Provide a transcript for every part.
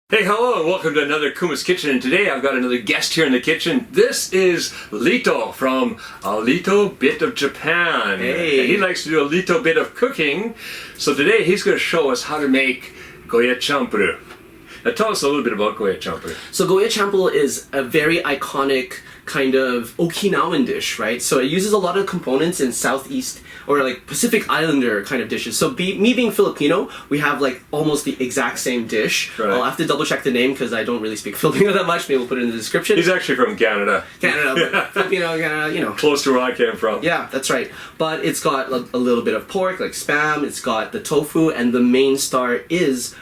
Hey, hello, and welcome to another Kuma's Kitchen, and today I've got another guest here in the kitchen. This is Lito from A Little Bit of Japan. Hey. And he likes to do a little bit of cooking, so today he's going to show us how to make Goya Champuru. Now tell us a little bit about Goya Champuru. So Goya Champuru is a very iconic kind of Okinawan dish, right? So it uses a lot of components in Southeast or like Pacific Islander kind of dishes. So me being Filipino, we have like almost the exact same dish. Right. I'll have to double check the name because I don't really speak Filipino that much. Maybe we'll put it in the description. He's actually from Canada. But Filipino, Canada, you know. Close to where I came from. Yeah, that's right. But it's got a little bit of pork, like Spam. It's got the tofu, and the main star is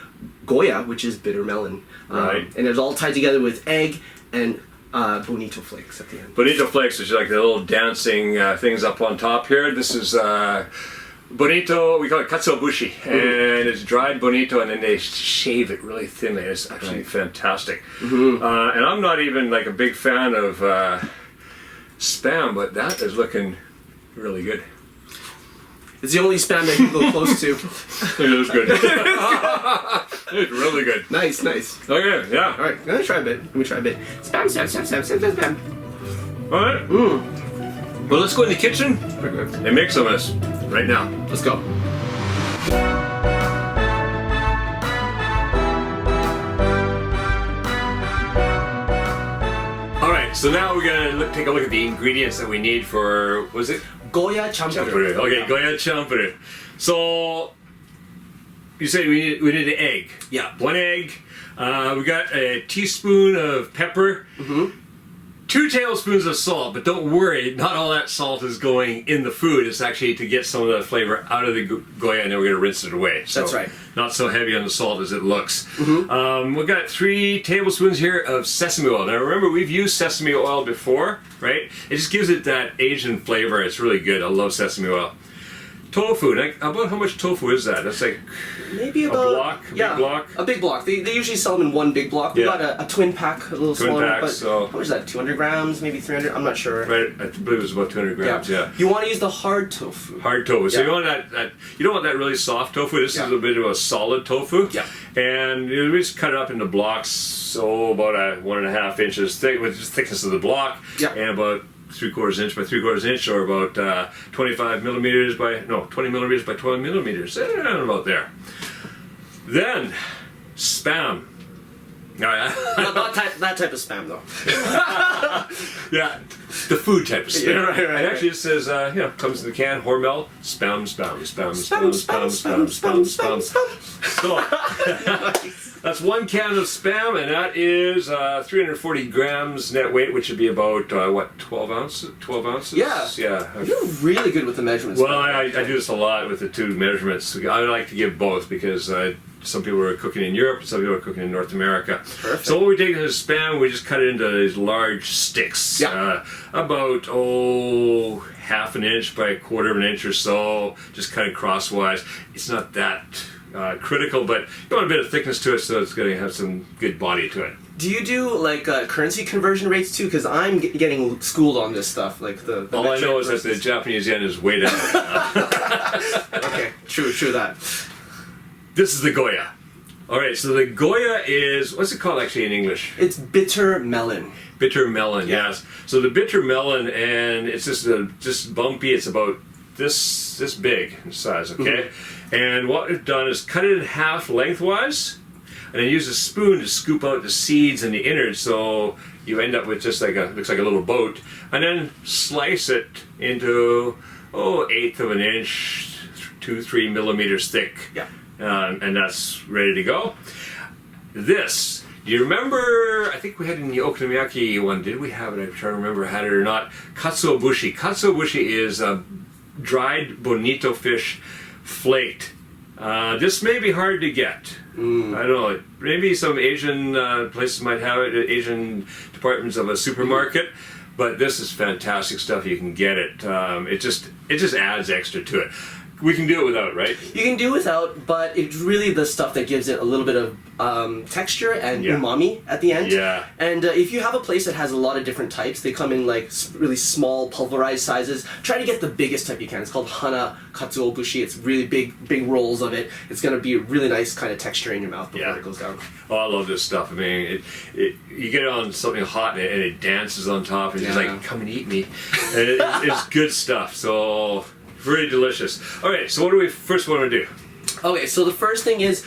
Goya, which is bitter melon. Right. And it's all tied together with egg and bonito flakes at the end. Bonito flakes is like the little dancing things up on top here. This is bonito, we call it katsuobushi, and it's dried bonito, and then they shave it really thinly. It's actually fantastic. And I'm not even like a big fan of Spam, but that is looking really good. It's the only Spam that you can go close to. It is good. It's really good. Nice, nice. Okay, yeah. All right, let me try a bit. Spam. All right. Well, let's go in the kitchen and make some of this right now. Let's go. All right, so now we're gonna take a look at the ingredients that we need for, what is it? Goya Champuru. Champuru. Okay, Goya Champuru. So, you say we need an egg. Yeah. One egg. We got a teaspoon of pepper. 2 tablespoons of salt, but don't worry, not all that salt is going in the food. It's actually to get some of the flavor out of the Goya, and then we're going to rinse it away. So That's right. Not so heavy on the salt as it looks. We've got 3 tablespoons here of sesame oil. Now remember, we've used sesame oil before, right? It just gives it that Asian flavor. It's really good. I love sesame oil. Tofu. Like, about how much tofu is that? That's like Maybe about a block? A big block? A big block. They usually sell them in one big block. We got a twin pack, a little Twin smaller. pack, But so- how much is that? 200 grams, maybe 300. I'm not sure. Right, I believe it was about 200 grams, yeah. You want to use the hard tofu. Hard tofu. So Yeah. you want that you don't want that really soft tofu. This is a bit of a solid tofu. Yeah. And we just cut it up into blocks, so about 1.5 inches thick, with the thickness of the block, Yeah. and about 3/4 inch by 3/4 inch, or about 25 millimeters by 20 millimeters by 12 millimeters, about there. Then Spam. Not that type of Spam though. Yeah, the food type of Spam. Yeah, right. And actually it says, comes in the can, Hormel, Spam. So, that's 1 can of Spam, and that is 340 grams net weight, which would be about, 12 ounces? 12 ounces? Yeah. Yeah. You're really good with the measurements. Well, I do this a lot with the 2 measurements. I like to give both because some people are cooking in Europe, some people are cooking in North America. Perfect. So what we take is Spam, we just cut it into these large sticks. Yeah. About, half an inch by 1/4 inch or so, just cut it crosswise. It's not that critical, but you want a bit of thickness to it, so it's going to have some good body to it. Do you do like currency conversion rates too? Because I'm getting schooled on this stuff, like the All I know is that the versus- Japanese yen is way down right now. Okay, true that. This is the Goya. All right, so the Goya is, what's it called actually in English? It's bitter melon. Bitter melon, Yeah. yes. So the bitter melon, and it's just bumpy. It's about this big in size, okay? And what we've done is cut it in half lengthwise, and then use a spoon to scoop out the seeds and the innards, so you end up with just like looks like a little boat, and then slice it into 1/8 of an inch, 2-3 millimeters thick. Yeah. And that's ready to go. This. Do you remember, I think we had in the okonomiyaki one, did we have it? I'm trying to remember if I had it or not. Katsuobushi. Katsuobushi is dried bonito fish flaked. This may be hard to get. I don't know. Maybe some Asian places might have it, Asian departments of a supermarket. But this is fantastic stuff. You can get it. It just adds extra to it. we can do it without, right? You can do without, but it's really the stuff that gives it a little bit of texture and umami at the end. Yeah. And if you have a place that has a lot of different types, they come in like really small pulverized sizes. Try to get the biggest type you can. It's called hana katsuobushi. It's really big rolls of it. It's going to be a really nice kind of texture in your mouth before it goes down. Oh, I love this stuff. I mean, you get it on something hot and it dances on top, and it's just like, come and eat me. And it's good stuff. So, very delicious. All right, so what do we first want to do? Okay, so the first thing is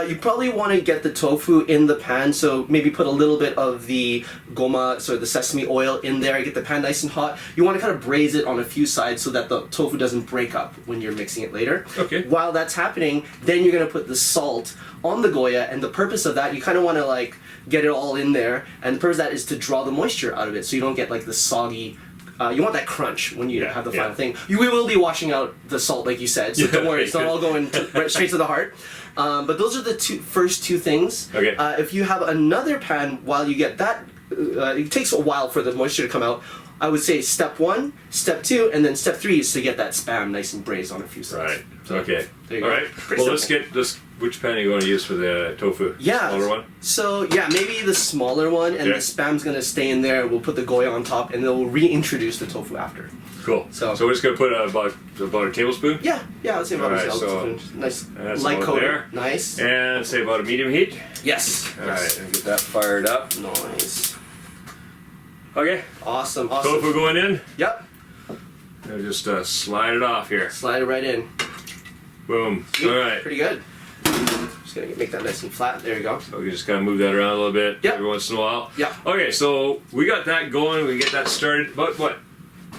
you probably want to get the tofu in the pan, so maybe put a little bit of the goma, so the sesame oil in there, get the pan nice and hot. You want to kind of braise it on a few sides so that the tofu doesn't break up when you're mixing it later. Okay. While that's happening, then you're going to put the salt on the Goya, and the purpose of that, you kind of want to like get it all in there, and the purpose of that is to draw the moisture out of it so you don't get like the soggy. You want that crunch when you have the final thing. We will be washing out the salt, like you said, so don't worry, it's not all going right straight to the heart. But those are the first two things. Okay. If you have another pan, while you get that, it takes a while for the moisture to come out. I would say step 1, step 2, and then step 3 is to get that spam nice and braised on a few sides. Right. Okay. There you All go. right. Pretty Well, simple. let's get this. Which pan are you going to use for the tofu? Yeah. Smaller one? So, maybe the smaller one, and the spam's going to stay in there. We'll put the Goya on top, and then we'll reintroduce the tofu after. Cool. So we're just going to put about a tablespoon? Yeah, I'd say about Alright, a so tablespoon. Nice that's light about coat. there. Nice. And say about a medium heat? Yes. All right, and get that fired up. Nice. Okay. Awesome. Tofu going in. Yep. And just slide it off here. Slide it right in. Boom. Sweet. All right. Pretty good. Just gonna make that nice and flat. There you go. So we just kind of move that around a little bit every once in a while. Yeah. Okay, so we got that going. We get that started. About what?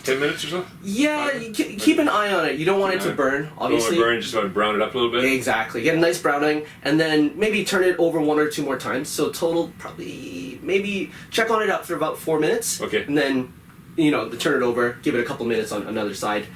10 minutes or so? Yeah, you keep an eye on it. You don't want it to burn, obviously. Don't want to burn, just want to brown it up a little bit. Exactly. Get a nice browning, and then maybe turn it over 1 or 2 more times. So total, probably, maybe check on it after about 4 minutes. Okay. And then, turn it over, give it a couple minutes on another side.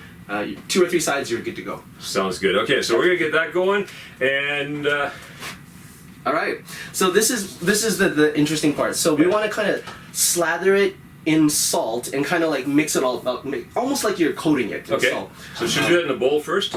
2 or 3 sides, you're good to go. Sounds good. Okay, so we're gonna get that going, and all right. So this is the interesting part. So we want to kind of slather it in salt and kind of like mix it all up, almost like you're coating it in salt. So should we do that in a bowl first?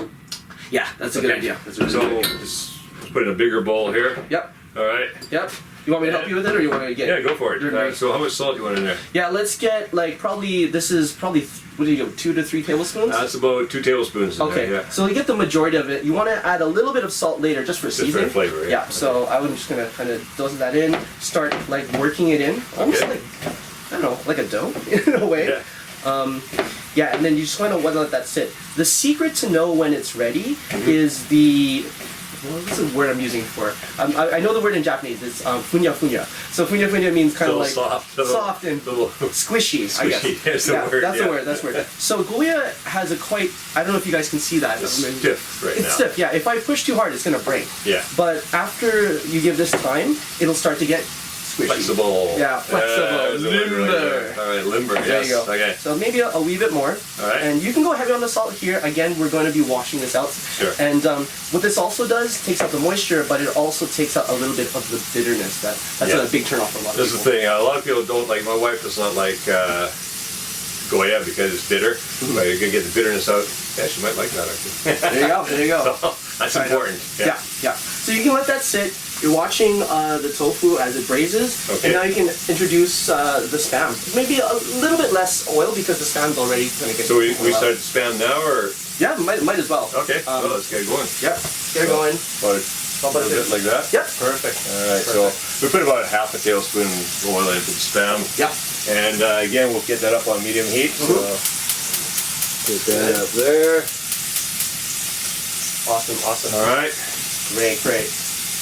Yeah, that's a good idea. That's a really good idea. Just put in a bigger bowl here. Yep. All right. Yep. You want me to help you with it, or you want me to get? Yeah, go for it. So how much salt you want in there? Yeah, let's get this is probably what do you go, 2 to 3 tablespoons? That's about 2 tablespoons. In Okay. there, yeah. So you get the majority of it. You want to add a little bit of salt later, just for seasoning. for flavor. Yeah. Yeah. So I'm just gonna kind of dose that in. Start like working it in, almost like I don't know, like a dough in a way. Yeah. And then you just want to let that sit. The secret to know when it's ready is the. What's the word I'm using for? I know the word in Japanese. It's funya funya. So funya funya means kind of like soft and squishy. I guess. That's the word. That's the word. That's the word. So Goya has a quite. I don't know if you guys can see that. It's stiff right now. It's stiff. Yeah. If I push too hard, it's gonna break. Yeah. But after you give this time, it'll start to get squishy. Flexible. Yeah, flexible. Limber. All right, limber. There you go. Okay. So maybe a wee bit more. All right. And you can go heavy on the salt here. Again, we're going to be washing this out. Sure. And what this also does, takes out the moisture, but it also takes out a little bit of the bitterness. That's a big turn off for a lot of This is the people. thing. A lot of people don't like. My wife does not like Goya because it's bitter. But you're gonna get the bitterness out. Yeah, she might like that actually. There you go. There you go. So, that's important. Yeah. So you can let that sit. You're watching the tofu as it braises, Okay. and now you can introduce the spam. Maybe a little bit less oil because the spam's already going to get. So we start spam now, or Yeah, might as well. okay. So let's get going. Yep, get it going. About a bit like that. Yep, perfect. All right. So we put about half a tablespoon of oil into the spam. Yep. And again, we'll get that up on medium heat. So get that up there. Awesome. All right. Great.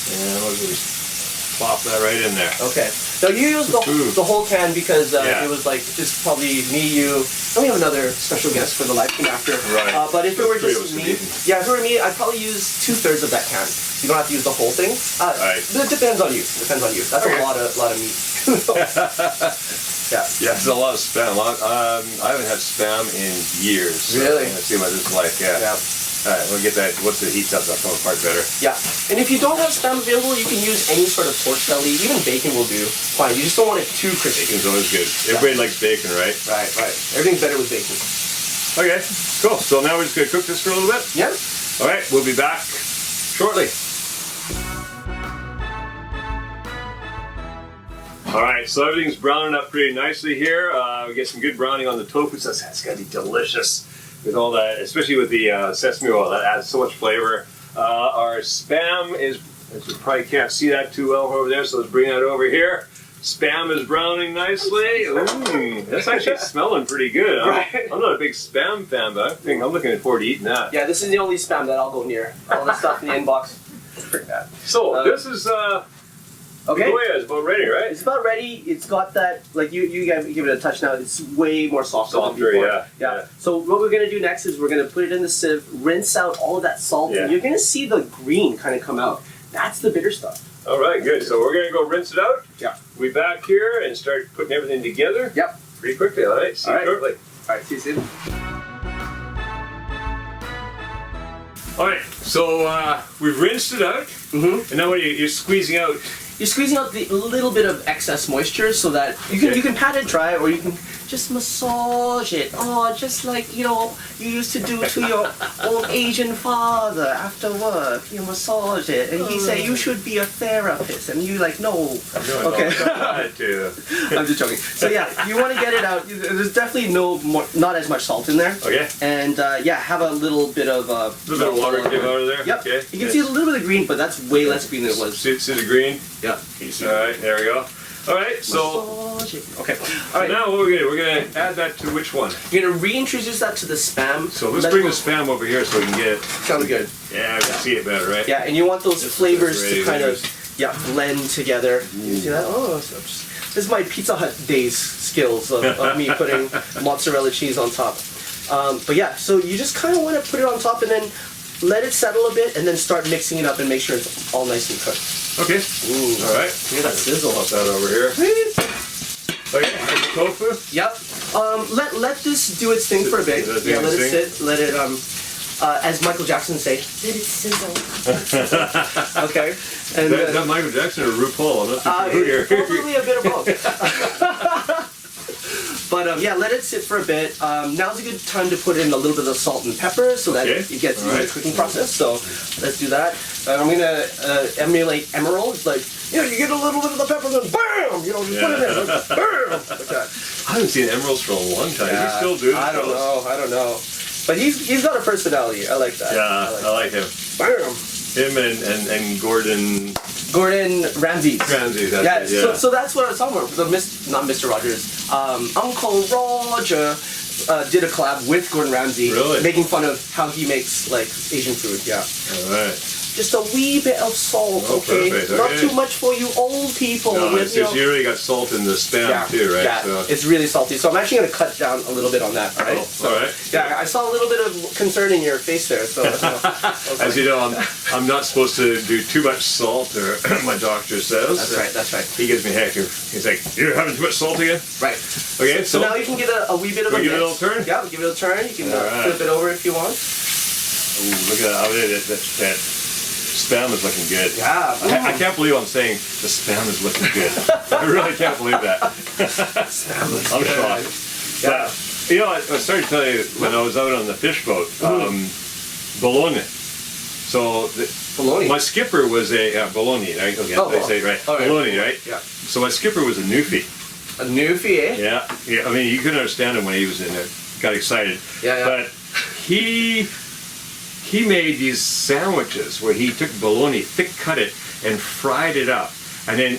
And we'll just plop that right in there. Okay. Now you used the whole can because Yeah. it was like just probably me, you, and we have another special guest for the live stream after. Right. But if it were Three of just us me, would be. if it were me, I'd probably use 2/3 of that can. You don't have to use the whole thing. Right. It depends on you. That's Okay. a lot of meat. Yeah. Yeah, it's a lot of spam. I haven't had spam in years. So Really? let's see what this is like. Yeah. All right, we'll get that. Once it heats up, that'll come apart better. Yeah, and if you don't have spam available, you can use any sort of pork belly. Even bacon will do. Fine. You just don't want it too crispy. Bacon's always good. Everybody likes bacon, right? Right. Everything's better with bacon. Okay, cool. So now we're just gonna cook this for a little bit. Yeah. All right, we'll be back shortly. All right, so everything's browning up pretty nicely here. We get some good browning on the tofu, so that's gotta be delicious with all that, especially with the sesame oil. That adds so much flavor. Our Spam is, as you probably can't see that too well over there, so let's bring that over here. Spam is browning nicely. Ooh, that's actually smelling pretty good. Right. I'm not a big Spam fan, but I think I'm looking forward to eating that. Yeah, this is the only Spam that I'll go near. All the stuff in the inbox. Bring that. So this is okay. Goya is about ready, right? It's about ready. It's got that, like you guys give it a touch now. It's way more softer than before. Yeah. So what we're gonna do next is we're gonna put it in the sieve, rinse out all of that salt, and you're gonna see the green kind of come out. That's the bitter stuff. All right, good. So we're gonna go rinse it out. Yeah. We'll be back here and start putting everything together. Yep. Pretty quickly. All right. See you shortly. All right. See you soon. All right. So we've rinsed it out, and now what are you're squeezing out? You're squeezing out the little bit of excess moisture so that you can pat it dry, or you can just massage it. Oh, just like you used to do to your old Asian father after work. You massage it, and he say you should be a therapist, and you like no. Okay. I'm just joking. So yeah, you want to get it out. There's definitely not as much salt in there. Okay. And have a little bit of water came out of there. Yep. Okay. You can see a little bit of green, but that's way less green than it was. See the green? Yeah. All right, there we go. All right, so okay. All so right. now what we're gonna do? We're gonna add that to which one? You're gonna reintroduce that to the Spam. So let's bring the Spam over here so we can get it. Sounds good. Yeah, we can see it better, right? Yeah, and you want those flavors to kind of blend together. You see that? Oh, this is my Pizza Hut days skills of me putting mozzarella cheese on top. But yeah, so you just kind of want to put it on top and then let it settle a bit, and then start mixing it up and make sure it's all nice and cooked. Okay. Ooh. All right. Look at that sizzle. Pop that over here. Okay. Tofu. Yep. Let this do its thing for a bit. Yeah. Let it sit. Let it as Michael Jackson say, let it sizzle. Okay. And is that Michael Jackson or RuPaul? I'm not too familiar. Probably a bit of both. But let it sit for a bit. Now's a good time to put in a little bit of salt and pepper so that it gets into the cooking process. So let's do that. I'm gonna emulate Emerald. Like, you get a little bit of the pepper, then bam! Just put it in. Like, bam! Like that. I haven't seen Emeralds for a long time. Does he still do it? I don't know. But he's got a personality. I like that. Yeah, I like him. Bam! Him and Gordon Ramsay. That's So that's what I was talking about. Not Mr. Rogers. Uncle Roger did a collab with Gordon Ramsay, making fun of how he makes like Asian food. Yeah. All right. Just a wee bit of salt, okay? Perfect, Not too much for you old people. No, you already got salt in the Spam too, right? Yeah, so it's really salty. So I'm actually going to cut down a little bit on that, all right? All right. Yeah, I saw a little bit of concern in your face there. So, as you know, I'm not supposed to do too much salt, or my doctor says. That's right. He gives me heck. He's like, "You're having too much salt again?" Right. Okay, so now you can give it a wee bit of a mix. Give it a little turn? Yeah, give it a turn. You can flip it over if you want. Ooh, look at that Spam is looking good. Yeah. I can't believe I'm saying the Spam is looking good. I really can't believe that. Spam looks I'm good. shocked. But, I started to tell you when I was out on the fish boat, bologna. So bologna? My skipper was a bologna, right? Okay, they say it right. Bologna, right? Yeah. So my skipper was a newfie. A newfie, eh? Yeah. I mean, you couldn't understand him when he was in there. Got excited. Yeah. But he made these sandwiches where he took bologna, thick cut it, and fried it up, and then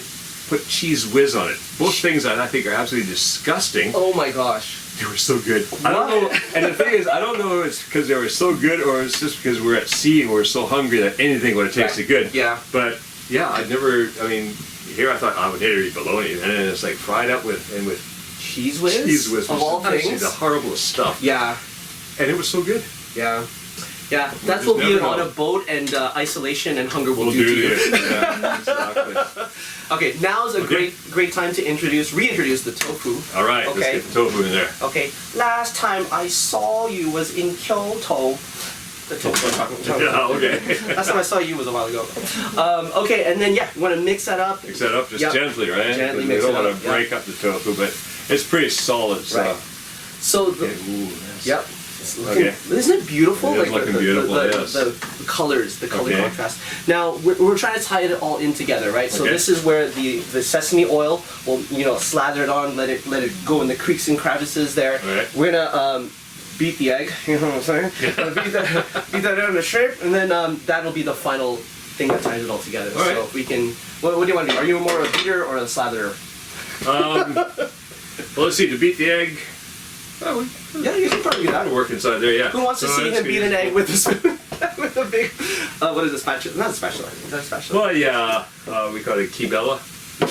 put cheese whiz on it. Both things I think are absolutely disgusting. Oh my gosh. They were so good. I don't know, and the thing is, I don't know if it's because they were so good or it's just because we're at sea and we're so hungry that anything would have tasted good. Yeah. But yeah, here I thought I would never eat bologna, and then it's like fried up with cheese whiz. Cheese whiz of all was things. The horriblest stuff. Yeah. And it was so good. Yeah. Yeah, that's what being on a boat and isolation and hunger will do to you. Yeah, exactly. Okay, now's a great time to reintroduce the tofu. All right, let's get the tofu in there. Okay, last time I saw you was in Kyoto. The tofu I'm talking about. Yeah, okay. Last time I saw you was a while ago. Okay, and then you want to mix that up. Mix that up just gently, right? Gently mix it up. We don't want to break up the tofu, but it's pretty solid. So. Right. So the, It's looking, Okay. Isn't it beautiful? It is looking beautiful, yes. The colors, the color Okay. contrast. Now we're trying to tie it all in together, right? So Okay. this is where the sesame oil will, you know, slather it on, let it go in the creaks and crevices there. Right. We're gonna beat the egg. You know what I'm saying? beat that out in the shape, and then that'll be the final thing that ties it all together. All right. So if we can, what do you want to do? Are you more a beater or a slatherer? Well, let's see. To beat the egg. Oh, Yeah, you can probably do that. that'll work inside there. Yeah. Who wants to So see that's him beat good. an egg with a spoon? With a big, what is a spatula? Not a spatula. Is that a spatula? Well, yeah. We call it kibella.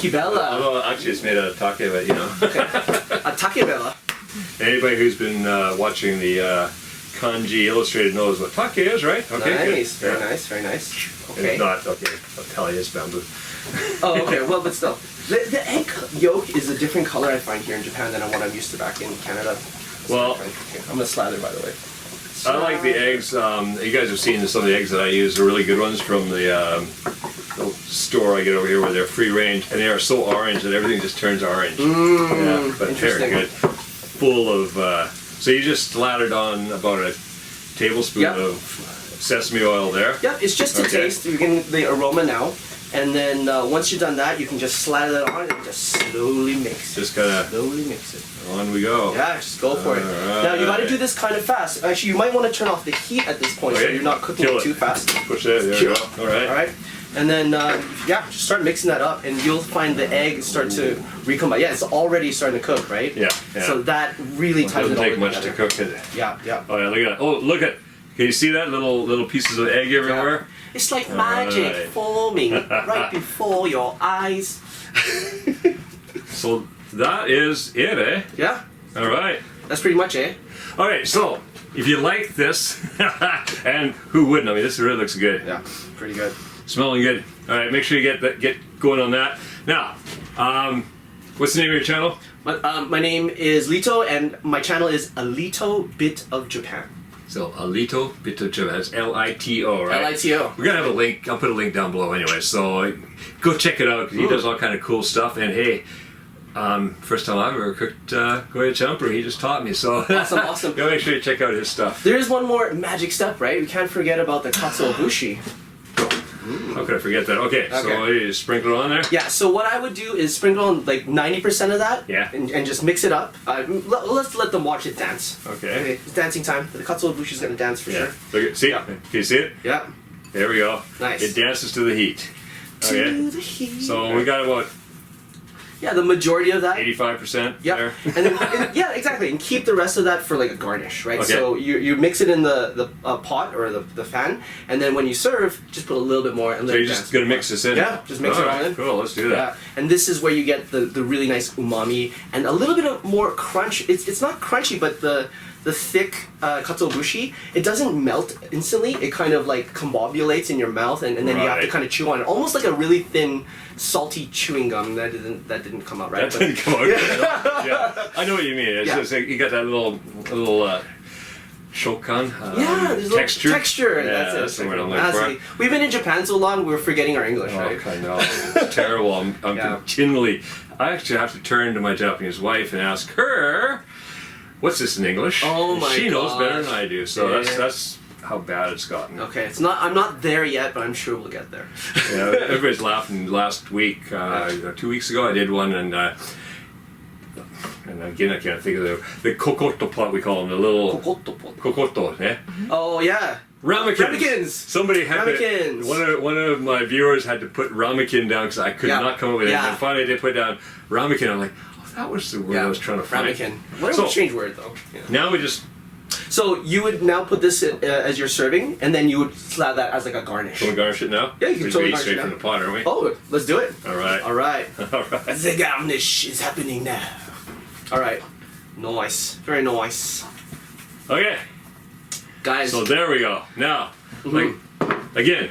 Kibella. Although actually it's made out of take, but you know. A takebella. Anybody who's been watching the kanji illustrated knows what take is, right? Okay. Nice, good. very Yeah. nice, very nice. And Okay. if not, okay, I'll tell you it's bamboo. Oh, okay. Well, but still, the egg yolk is a different color I find here in Japan than what I'm used to back in Canada. Well, I'm gonna slather, by the way. I like the eggs. You guys have seen some of the eggs that I use. They're really good ones from the store I get over here where they're free range, and they are so orange that everything just turns orange. Yeah, but very interesting. good. Full of. So you just slathered on about a tablespoon Yep. of sesame oil there. Yeah, it's just to Okay. taste. You're getting the aroma now, and then once you've done that, you can just slather that on and just slowly mix it. Just kind of Slowly mix it. on we go. Yeah, just go for it. Alright. Now you got to do this kind of fast. Actually, you might want to turn off the heat at this point so Okay. you're not cooking Kill it too fast. Push that. There we Kill go. it. All right. All right. And then yeah, just start mixing that up, and you'll find the egg start to recombine. Yeah, it's already starting to cook, right? Yeah. Yeah. So that really It ties doesn't it all take much to together. cook it. Yeah, yeah. Oh yeah, look at that. Oh, look at. Can you see that little pieces of egg everywhere? It's like magic Alright. forming right before your eyes. So that is it, eh? Yeah, All right. that's pretty much it. All right. So if you like this, and who wouldn't? I mean, this really looks good. Yeah, pretty good. Smelling good. All right. Make sure you get going on that. Now, what's the name of your channel? My name is Lito, and my channel is A Lito Bit of Japan. So Lito Bito. That's Lito, right? Lito. We're gonna have a link. I'll put a link down below anyway. So go check it out. 'Cause he does all kind of cool stuff. And hey, first time I've ever cooked Goya Champuru. He just taught me. So Awesome. Go make sure you check out his stuff. There is one more magic step, right? We can't forget about the katsuobushi. How could I forget that? Okay, so Okay. you sprinkle it on there. Yeah, so what I would do is sprinkle on like 90% of that, Yeah. and just mix it up. Let's let them watch it dance. Okay. It's dancing time. The katsuobushi is gonna dance for Yeah. sure. Look at, see? Yeah. Can you see it? Yeah. There we go. Nice. It dances to the heat. To Okay. the heat. So we got about Yeah, the majority of that. 85% Yep. there. And then yeah, exactly. And keep the rest of that for like a garnish, right? Okay. So you mix it in the pot or the fan, and then when you serve, just put a little bit more and let So it you're dance. just gonna mix this in? Yeah, just mix it all right, in. Cool, let's do Yeah, that. and this is where you get the really nice umami and a little bit of more crunch. It's not crunchy, but the thick katsuobushi, it doesn't melt instantly. It kind of like combobulates in your mouth, and then you have to Right. kind of chew on it, almost like a really thin, salty chewing gum. That didn't come out right. That but- didn't come out. Yeah, I know what you mean. It's Yeah. just like you got that little shokan Yeah, there's a little texture. texture. Yeah, That's it. that's the word I'm looking for. Honestly, we've been in Japan so long, we're forgetting our English, right? Oh, I know. It's terrible. I'm Yeah. continually. I actually have to turn to my Japanese wife and ask her, "What's this in English?" Oh my She knows better gosh. than I do. So Yeah. that's how bad it's gotten. Okay, it's not. I'm not there yet, but I'm sure we'll get there. Yeah, everybody's laughing. Last week, 2 weeks ago, I did one, and again, I can't think of the kokoto pot we call them, the little kokoto, yeah. Oh yeah. Ramekins. Ramekins. Somebody had Ramekins. to, one of my viewers had to put ramekin down because I could Yeah. not come up with it. Yeah. And finally, they put down ramekin. I'm like, oh, that was the word I was trying to find. Ramekin. What a So- strange word though. Yeah. Now we just So you would now put this as you're serving, and then you would slap that as like a garnish. can we garnish it now? Yeah, you can we totally eat garnish straight it from now. the pot, aren't we? Oh, let's do it. All right. All right. All right. The garnish is happening now. All right. Nice. Very nice. Okay. Guys. So there we go. Now, like again,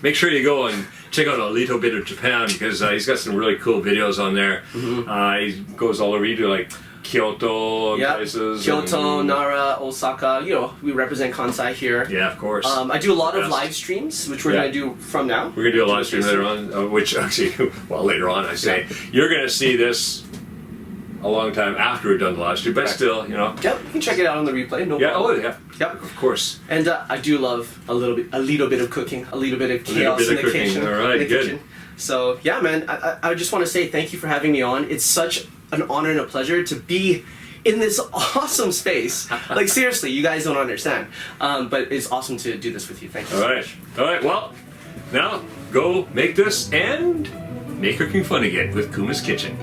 make sure you go and check out a little bit of Japan because he's got some really cool videos on there. He goes all over. You do like Kyoto and places. Kyoto, and, Nara, Osaka. You know, we represent Kansai here. Yeah, of course. I do a lot of Best. live streams, which we're Yeah. going to do from now. We're gonna do a live stream later on, which actually, well, later on I say you're gonna see this a long time after we'd done the live stream, but still, you know. Yep, you can check it out on the replay. No Yeah, problem. oh yeah. Yep. Of course. And I do love a little bit of cooking, a little bit of chaos bit in of the cooking. kitchen. All right, in the good. kitchen. So yeah, man, I just want to say thank you for having me on. It's such an honor and a pleasure to be in this awesome space. Like seriously, you guys don't understand. But it's awesome to do this with you. Thank you. All right. All right. Well, now go make this and make cooking fun again with Kuma's Kitchen.